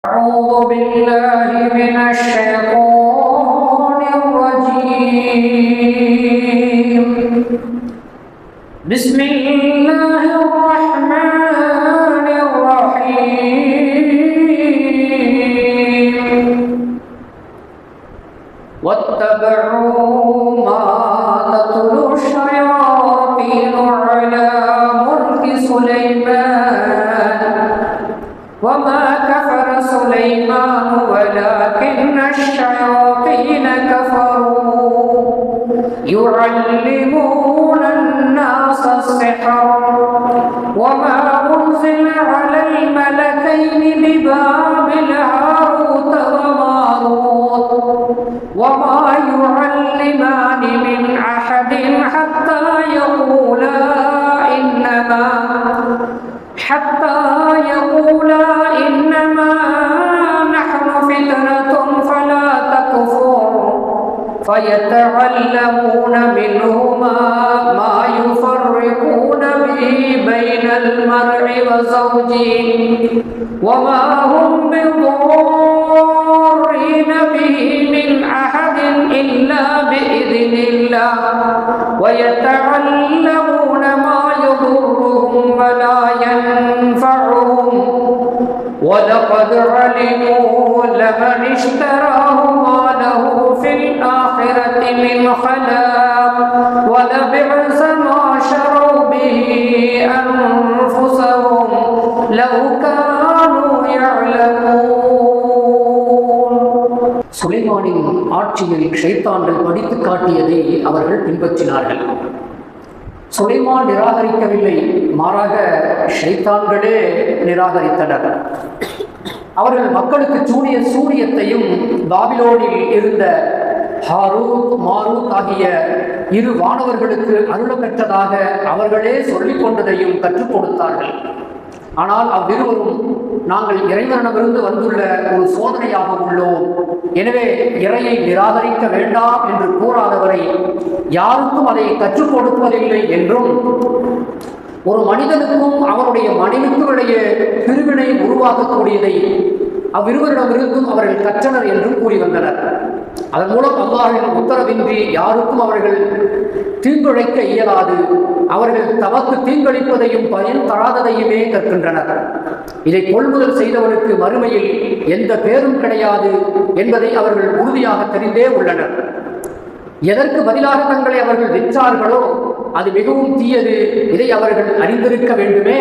أعوذ بالله من الشيطان الرجيم. بسم الله الرحمن الرحيم. واتبعوا ما تتلو الشياطين على ملك سليمان وما كفر سليمان ولكن الشياطين كفروا يعلمون الناس السحر وما أنزل على الملكين ببابل هاروت وماروت وما يعلمان من أحد حتى يقولا إنما نحن فتنة فلا تكفر فيتعلمون منهما ما يفرقون به بين المرء وزوجه وما هم بضارين به من أحد إلا بإذن الله ويتعلمون ما يضرهم ولا ينفعهم ولقد علموا لمن اشتراه ما له في الآخرة من خلاق ولبئس ما شروا به أنفسهم لو كانوا يعلمون. சுலைமானின் ஆட்சியில் ஷைத்தான்கள் படித்து காட்டியதை அவர்கள் பின்பற்றினார்கள். சுலைமான் நிராகரிக்கவில்லை, மாறாக ஷைத்தான்களே நிராகரித்தனர். அவர்கள் மக்களுக்கு சூனிய சூரியத்தையும் பாபிலோனில் இருந்த ஹாரூத் மாரூத் ஆகிய இரு வானவர்களுக்கு அருள் பெற்றதாக அவர்களே சொல்லிக் கொண்டதையும் கற்றுக் கொடுத்தார்கள். ஆனால் அவ்விருவரும் நாங்கள் இறைவனிடமிருந்து வந்துள்ள ஒரு சோதனையாக உள்ளோம், எனவே இறையை நிராகரிக்க வேண்டாம் என்று கூறாதவரை யாருக்கும் அதை கற்றுக் கொடுப்பதில்லை என்றும் ஒரு மனிதனுக்கும் அவருடைய மனைவிக்கும் இடையே பிரிவினை உருவாக்கக்கூடியதை அவ்விருவரிடமிருந்தும் அவர்கள் கற்றனர் என்றும் கூறி வந்தனர். அதன் மூலம் அல்லாஹ்வின் உத்தரவின்றி யாருக்கும் அவர்கள் தீங்குழைக்க இயலாது, அவர்கள் தமக்கு தீங்களிப்பதையும் பயன் தராததையுமே கற்கின்றனர். இதை கொள்முதல் செய்தவனுக்கு மறுமையில் எந்த பேரும் கிடையாது என்பதை அவர்கள் உறுதியாக தெரிந்தே உள்ளனர். எதற்கு பதிலாக தங்களை அவர்கள் விற்றார்களோ அது மிகவும் தீயது, இதை அவர்கள் அறிந்திருக்க வேண்டுமே.